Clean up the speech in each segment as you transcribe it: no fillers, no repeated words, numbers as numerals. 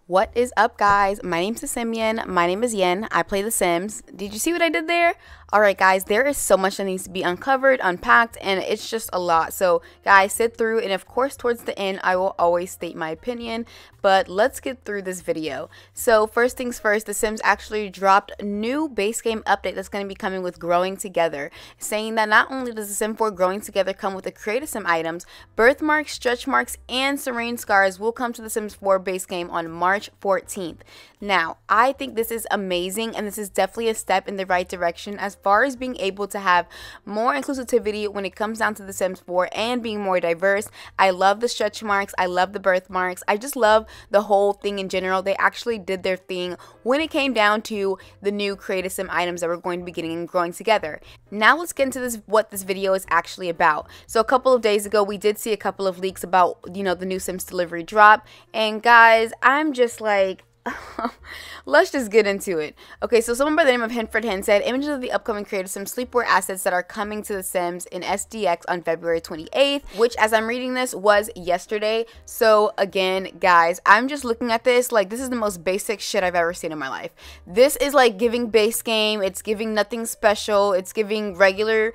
What is up, guys? My name's Simeon. My name is Yen. I play The Sims. Did you see what I did there? Alright, guys, there is so much that needs to be uncovered, unpacked, and it's just a lot. So, guys, sit through, and of course, towards the end, I will always state my opinion. But let's get through this video. So, first things first, The Sims actually dropped a new base game update that's going to be coming with Growing Together, saying that not only does The Sim 4 Growing Together come with the Create a Sim items, birthmarks, stretch marks, and serene scars will come to The Sims 4 base game on March 14th. Now, I think this is amazing, and this is definitely a step in the right direction as far as being able to have more inclusivity when it comes down to The Sims 4 and being more diverse. I love the stretch marks. I love the birthmarks. I just love the whole thing in general. They actually did their thing when it came down to the new Create a Sim items that we're going to be getting and growing together. Now let's get into what this video is actually about. So a couple of days ago, we did see a couple of leaks about, the new Sims delivery drop, and guys, I'm just like, let's just get into it. Okay, so someone by the name of Henfred Hen said images of the upcoming Create a Sim Sleepwear assets that are coming to The Sims in SDX on February 28th, which, as I'm reading this, was yesterday. So again, guys, I'm just looking at this like this is the most basic shit I've ever seen in my life. This is like giving base game. It's giving nothing special. It's giving regular,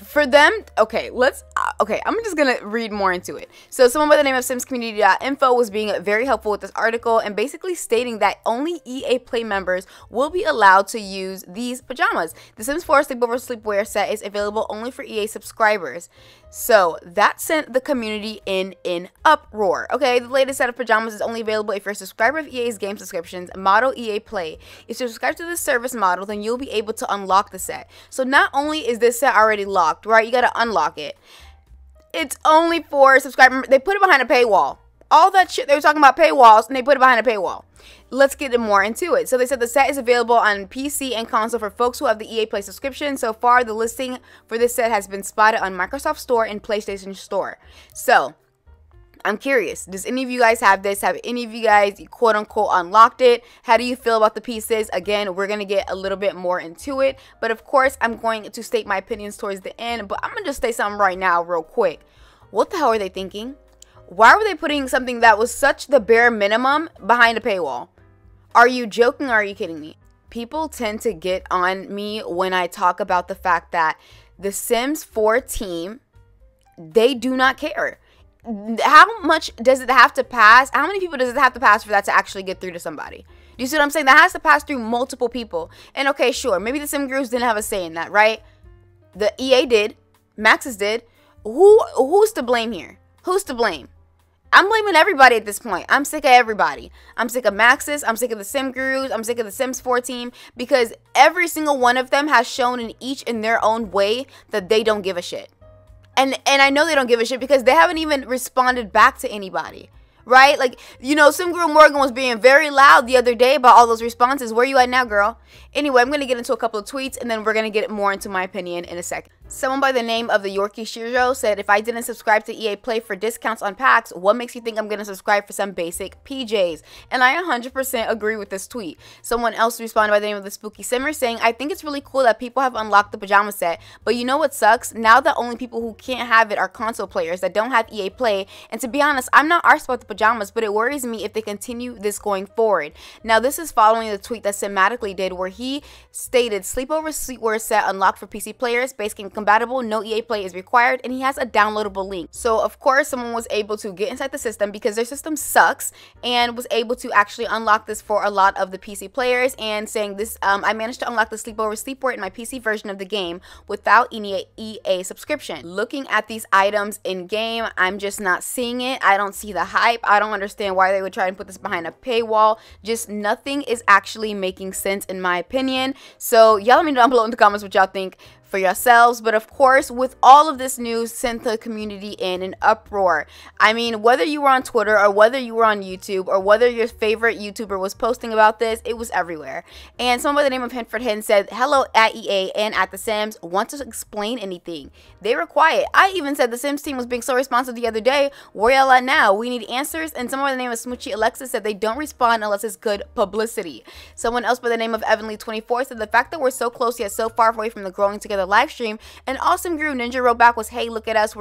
for them. Okay, I'm just gonna read more into it. So someone by the name of simscommunity.info was being very helpful with this article and basically stating that only EA Play members will be allowed to use these pajamas. The Sims 4 Sleepwear set is available only for EA subscribers. So that sent the community in uproar. Okay, the latest set of pajamas is only available if you're a subscriber of EA's game subscriptions model EA Play. If you subscribe to this service model, then you'll be able to unlock the set. So not only is this set already locked, right? You got to unlock it. It's only for subscribers. They put it behind a paywall. All that shit they were talking about paywalls, and they put it behind a paywall. Let's get more into it. So they said the set is available on PC and console for folks who have the EA Play subscription. So far, the listing for this set has been spotted on Microsoft Store and PlayStation Store. So I'm curious, does any of you guys have this? Have any of you guys quote unquote unlocked it? How do you feel about the pieces? Again, we're going to get a little bit more into it, but of course I'm going to state my opinions towards the end, but I'm going to just say something right now real quick. What the hell are they thinking? Why were they putting something that was such the bare minimum behind a paywall? Are you joking or are you kidding me? People tend to get on me when I talk about the fact that the Sims 4 team, they do not care. How much does it have to pass? How many people does it have to pass for that to actually get through to somebody? Do you see what I'm saying? That has to pass through multiple people. And okay, sure, maybe the Sim groups didn't have a say in that, right? The EA did. Maxis did. Who's to blame here? Who's to blame? I'm blaming everybody at this point. I'm sick of everybody. I'm sick of Maxis. I'm sick of the Sim Gurus. I'm sick of the Sims 4 team because every single one of them has shown in their own way that they don't give a shit. And I know they don't give a shit because they haven't even responded back to anybody. Right? Like, Sim Guru Morgan was being very loud the other day about all those responses. Where you at now, girl? Anyway, I'm going to get into a couple of tweets and then we're going to get more into my opinion in a second. Someone by the name of the Yorkie Shiro said, if I didn't subscribe to EA Play for discounts on packs, what makes you think I'm going to subscribe for some basic PJs? And I 100% agree with this tweet. Someone else responded by the name of the Spooky Simmer saying, I think it's really cool that people have unlocked the pajama set, but you know what sucks? Now that only people who can't have it are console players that don't have EA Play, and to be honest, I'm not arsed about the pajamas, but it worries me if they continue this going forward. Now, this is following the tweet that Cinematically did where he stated, Sleepwear set unlocked for PC players, base game compatible, no EA Play is required, and he has a downloadable link. So of course someone was able to get inside the system because their system sucks and was able to actually unlock this for a lot of the PC players and saying this, I managed to unlock the Sleepwear in my PC version of the game without any EA subscription. Looking at these items in game, I'm just not seeing it. I don't see the hype. I don't understand why they would try and put this behind a paywall. Just nothing is actually making sense in my opinion. So y'all let me know down below in the comments what y'all think for yourselves. But of course, with all of this news, sent the community in an uproar. I mean, whether you were on Twitter or whether you were on YouTube or whether your favorite YouTuber was posting about this, it was everywhere. And someone by the name of Henfred Hen said, hello at EA and at The Sims, want to explain anything? They were quiet. I even said the Sims team was being so responsive the other day. Where y'all at now? We need answers. And someone by the name of Smoochy Alexa said they don't respond unless it's good publicity. Someone else by the name of Evanly24 said the fact that we're so close yet so far away from the growing together together live stream, and Awesome Guru Ninja wrote back was, hey, look at us,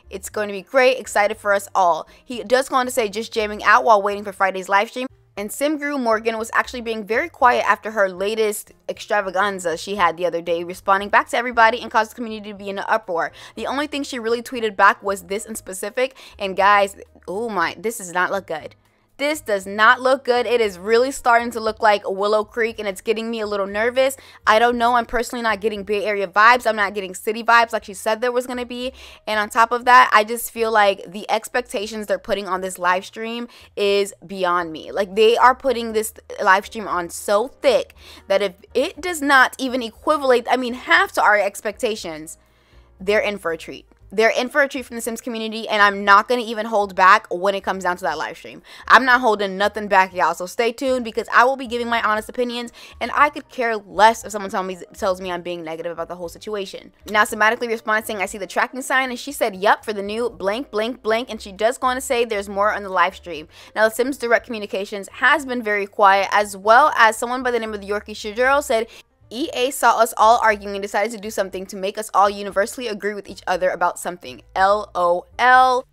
it's going to be great, excited for us all. He does go on to say, just jamming out while waiting for Friday's live stream. And Sim Guru Morgan was actually being very quiet after her latest extravaganza she had the other day, responding back to everybody and caused the community to be in an uproar. The only thing she really tweeted back was this in specific, and guys, oh my, this does not look good. This does not look good. It is really starting to look like Willow Creek, and it's getting me a little nervous. I don't know. I'm personally not getting Bay Area vibes. I'm not getting city vibes like she said there was going to be. And on top of that, I just feel like the expectations they're putting on this live stream is beyond me. Like, they are putting this live stream on so thick that if it does not even equivalent, I mean, half to our expectations, they're in for a treat. They're in for a treat from the Sims community, and I'm not going to even hold back when it comes down to that live stream. I'm not holding nothing back, y'all, so stay tuned because I will be giving my honest opinions, and I could care less if someone tells me I'm being negative about the whole situation. Now, Somatically responded saying, I see the tracking sign, and she said, yep, for the new blank, blank, blank, and she does go on to say there's more on the live stream. Now, the Sims Direct Communications has been very quiet, as well as someone by the name of the Yorkie Shijiro said, EA saw us all arguing and decided to do something to make us all universally agree with each other about something. LOL.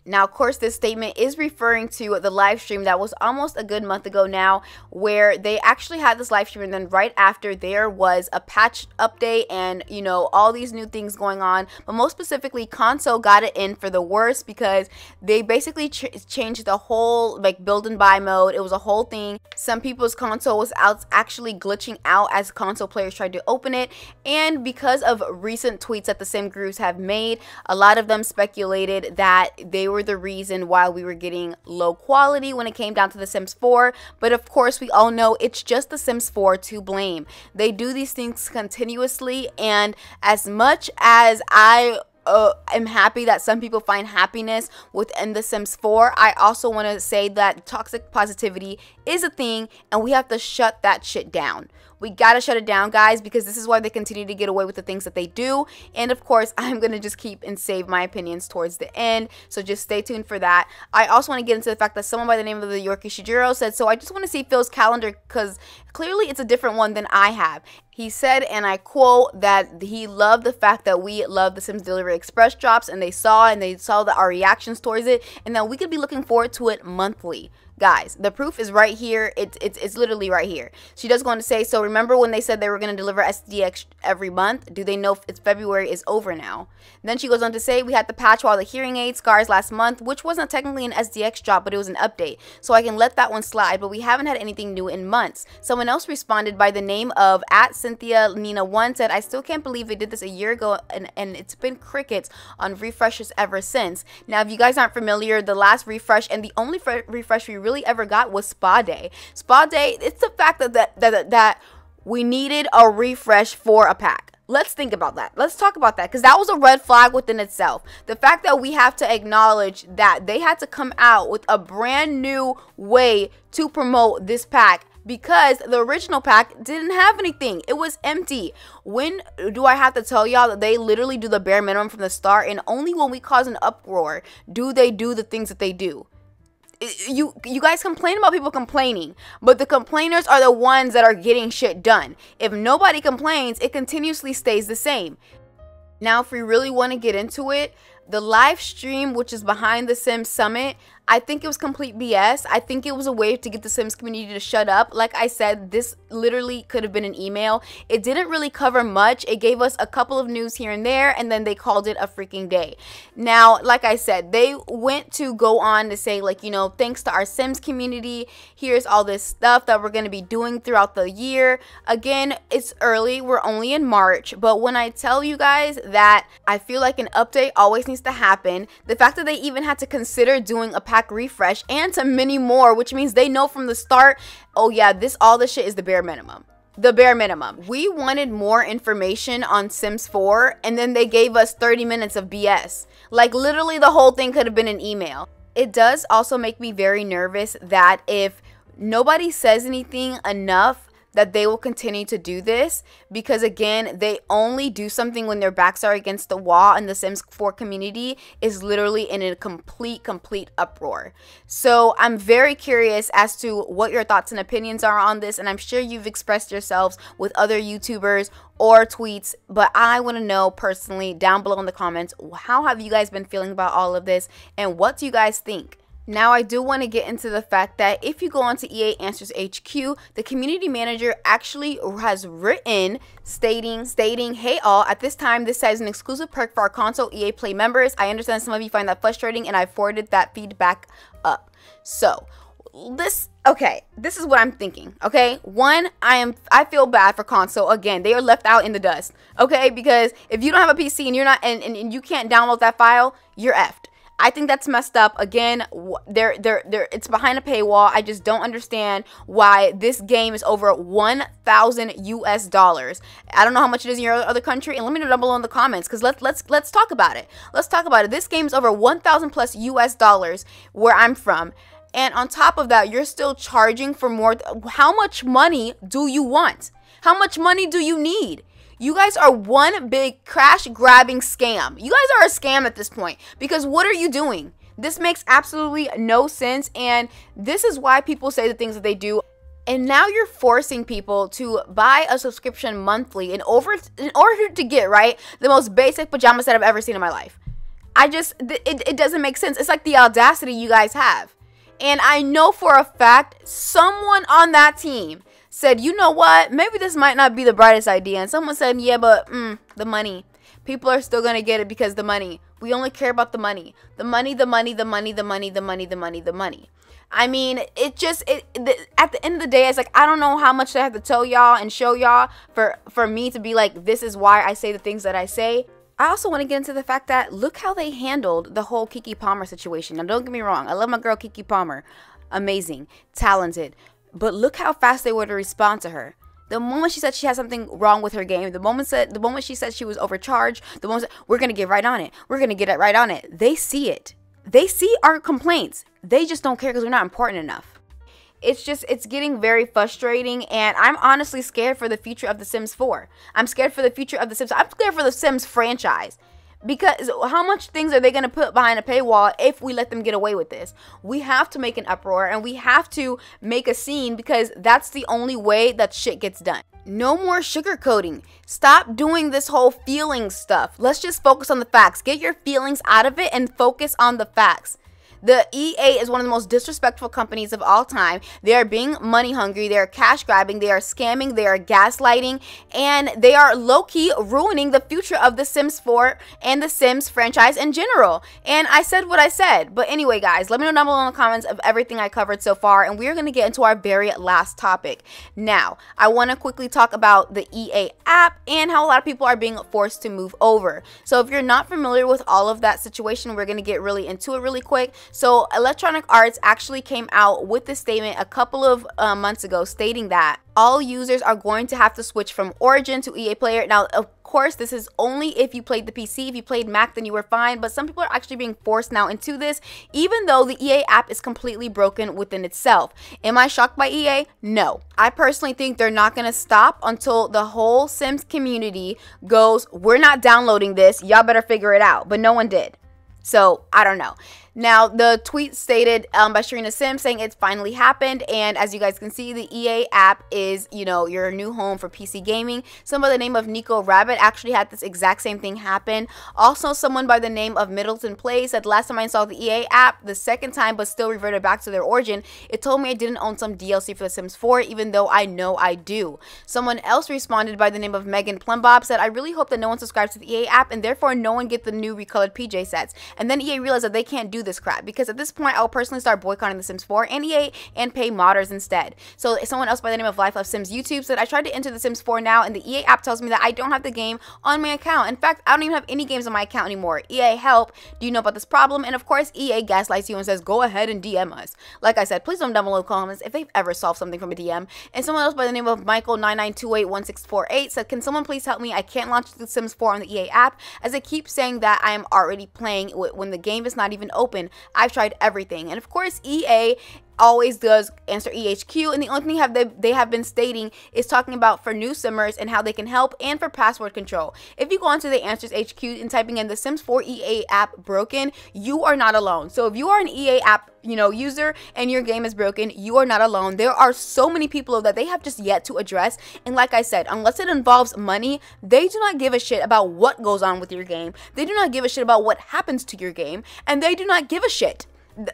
Now, of course, this statement is referring to the live stream that was almost a good month ago now, where they actually had this live stream, and then right after there was a patch update and, you know, all these new things going on. But most specifically, console got it in for the worst because they basically changed the whole, like, build and buy mode. It was a whole thing. Some people's console was actually glitching out as console players tried to open it, and because of recent tweets that the Sim Gurus have made, a lot of them speculated that they were the reason why we were getting low quality when it came down to the Sims 4. But of course, we all know it's just the Sims 4 to blame. They do these things continuously, and as much as I am happy that some people find happiness within The Sims 4, I also want to say that toxic positivity is a thing, and we have to shut that shit down. We gotta shut it down, guys, because this is why they continue to get away with the things that they do. And of course, I'm gonna just keep and save my opinions towards the end, so just stay tuned for that. I also want to get into the fact that someone by the name of the Yorkie Shijiro said, so I just want to see Phil's calendar because clearly it's a different one than I have. He said, and I quote, that he loved the fact that we love the Sims Delivery Express drops, and they saw our reactions towards it, and that we could be looking forward to it monthly. Guys, the proof is right here. It's literally right here. She does go on to say, so remember when they said they were going to deliver SDX every month? Do they know if it's February is over now? Then she goes on to say, we had the patch while the hearing aid scars last month, which wasn't technically an SDX drop, but it was an update. So I can let that one slide, but we haven't had anything new in months. Someone else responded by the name of @CynthiaNina1 said, I still can't believe they did this a year ago, and it's been crickets on refreshes ever since. Now, if you guys aren't familiar, the last refresh and the only refresh we really ever got was Spa Day. Spa Day, it's the fact that we needed a refresh for a pack. Let's think about that. Let's talk about that, because that was a red flag within itself. The fact that we have to acknowledge that they had to come out with a brand new way to promote this pack, because the original pack didn't have anything. It was empty. When do I have to tell y'all that they literally do the bare minimum from the start, and only when we cause an uproar do they do the things that they do? You guys complain about people complaining, but the complainers are the ones that are getting shit done. If nobody complains, it continuously stays the same. Now, if we really want to get into it, the live stream, which is behind the Sims Summit, I think it was complete BS. I think it was a way to get the Sims community to shut up. Like I said, this literally could have been an email. It didn't really cover much. It gave us a couple of news here and there, and then they called it a freaking day. Now, like I said, they went to go on to say, like, you know, thanks to our Sims community, here's all this stuff that we're going to be doing throughout the year. Again, it's early. We're only in March. But when I tell you guys that I feel like an update always needs to happen, the fact that they even had to consider doing a pack refresh and to many more, which means they know from the start, oh yeah, all this shit is the bare minimum. The bare minimum. We wanted more information on Sims 4, and then they gave us 30 minutes of BS. Like, literally the whole thing could have been an email. It does also make me very nervous that if nobody says anything enough, that they will continue to do this, because again, they only do something when their backs are against the wall, and the Sims 4 community is literally in a complete uproar. So I'm very curious as to what your thoughts and opinions are on this, and I'm sure you've expressed yourselves with other YouTubers or tweets, but I want to know personally down below in the comments, how have you guys been feeling about all of this, and what do you guys think? Now, I do want to get into the fact that if you go onto EA Answers HQ, the community manager actually has written stating, hey all, at this time, this is an exclusive perk for our console EA Play members. I understand some of you find that frustrating, and I forwarded that feedback up. So, this is what I'm thinking, okay? One, I feel bad for console. Again, they are left out in the dust, okay? Because if you don't have a PC and you're not, and you can't download that file, you're effed. I think that's messed up. Again, it's behind a paywall. I just don't understand why this game is over $1,000 US. I don't know how much it is in your other country, and let me know down below in the comments, because let's talk about it. Let's talk about it. This game is over $1,000+ US where I'm from. And on top of that, you're still charging for more. How much money do you want? How much money do you need? You guys are one big crash grabbing scam. You guys are a scam at this point, because what are you doing? This makes absolutely no sense, and this is why people say the things that they do. And now you're forcing people to buy a subscription monthly in order to get, right, the most basic pajamas that I've ever seen in my life. It doesn't make sense. It's like the audacity you guys have. And I know for a fact someone on that team said, you know what, maybe this might not be the brightest idea. And someone said, yeah, but the money. People are still going to get it because the money. We only care about the money. The money, the money, the money, the money, the money, the money, the money. I mean, at the end of the day, it's like, I don't know how much I have to tell y'all and show y'all for me to be like, this is why I say the things that I say. I also want to get into the fact that look how they handled the whole Keke Palmer situation. Now, don't get me wrong. I love my girl Keke Palmer. Amazing. Talented. But look how fast they were to respond to her. The moment she said she had something wrong with her game, the moment she said she was overcharged, the moment we're going to get right on it. We're going to get it right on it. They see it. They see our complaints. They just don't care because we're not important enough. It's getting very frustrating, and I'm honestly scared for the future of The Sims 4. I'm scared for the future of The Sims. I'm scared for the Sims franchise. Because how much things are they going to put behind a paywall if we let them get away with this? We have to make an uproar, and we have to make a scene, because that's the only way that shit gets done. No more sugarcoating. Stop doing this whole feelings stuff. Let's just focus on the facts. Get your feelings out of it and focus on the facts. The EA is one of the most disrespectful companies of all time. They are being money hungry. They are cash grabbing. They are scamming. They are gaslighting. And they are low-key ruining the future of The Sims 4 and The Sims franchise in general. And I said what I said. But anyway, guys, let me know down below in the comments of everything I covered so far. And we are going to get into our very last topic. Now, I want to quickly talk about the EA app and how a lot of people are being forced to move over. So if you're not familiar with all of that situation, we're going to get really into it really quick. So Electronic Arts actually came out with this statement a couple of months ago, stating that all users are going to have to switch from Origin to EA Player. Now, of course, this is only if you played the PC. If you played Mac, then you were fine. But some people are actually being forced now into this, even though the EA app is completely broken within itself. Am I shocked by EA? No. I personally think they're not going to stop until the whole Sims community goes, we're not downloading this. Y'all better figure it out. But no one did. So, I don't know. Now, the tweet stated by Sharina Sims saying it's finally happened, and as you guys can see, the EA app is, you know, your new home for PC gaming. Someone by the name of Nico Rabbit actually had this exact same thing happen. Also, someone by the name of Middleton Play said, last time I installed the EA app, the second time, but still reverted back to their origin, it told me I didn't own some DLC for The Sims 4, even though I know I do. Someone else responded by the name of Megan Plumbob said, I really hope that no one subscribes to the EA app, and therefore no one get the new recolored PJ sets. And then EA realized that they can't do this crap, because at this point I'll personally start boycotting The Sims 4 and EA and pay modders instead. So someone else by the name of Life of Sims YouTube said, I tried to enter The Sims 4 now, and the EA app tells me that I don't have the game on my account. In fact, I don't even have any games on my account anymore. EA, help. Do you know about this problem? And of course, EA gaslights you and says, go ahead and DM us. Like I said, please don't down below in the comments if they've ever solved something from a DM. And someone else by the name of Michael99281648 said, can someone please help me? I can't launch The Sims 4 on the EA app, as they keep saying that I am already playing when the game is not even open. I've tried everything. And of course, EA always does answer EHQ, and the only thing they have been stating is talking about for new simmers and how they can help, and for password control. If you go onto the answers HQ and typing in the Sims 4 EA app broken, you are not alone. So if you are an EA app user and your game is broken, you are not alone. There are so many people that they have just yet to address, and like I said, unless it involves money, they do not give a shit about what goes on with your game. They do not give a shit about what happens to your game, and they do not give a shit.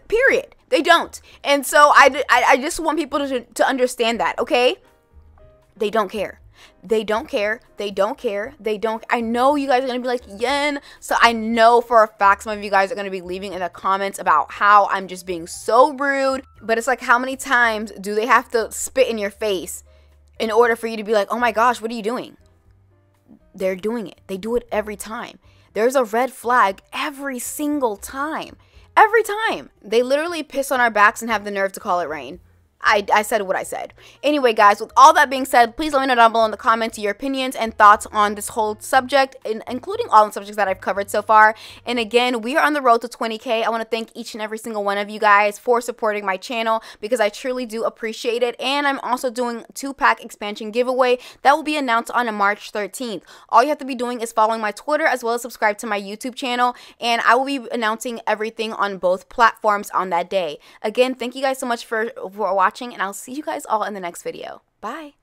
Period. They don't. And so I just want people to understand that, okay? They don't care. They don't care. They don't care. They don't. I know you guys are going to be like, Yen. So I know for a fact some of you guys are going to be leaving in the comments about how I'm just being so rude. But it's like, how many times do they have to spit in your face in order for you to be like, oh my gosh, what are you doing? They're doing it. They do it every time. There's a red flag every single time. Every time. They literally piss on our backs and have the nerve to call it rain. I said what I said. Anyway, guys, with all that being said, please let me know down below in the comments your opinions and thoughts on this whole subject, including all the subjects that I've covered so far. And again, we are on the road to 20K. I want to thank each and every single one of you guys for supporting my channel, because I truly do appreciate it. And I'm also doing 2-pack expansion giveaway that will be announced on March 13th. All you have to be doing is following my Twitter as well as subscribe to my YouTube channel, and I will be announcing everything on both platforms on that day. Again, thank you guys so much for watching, and I'll see you guys all in the next video. Bye.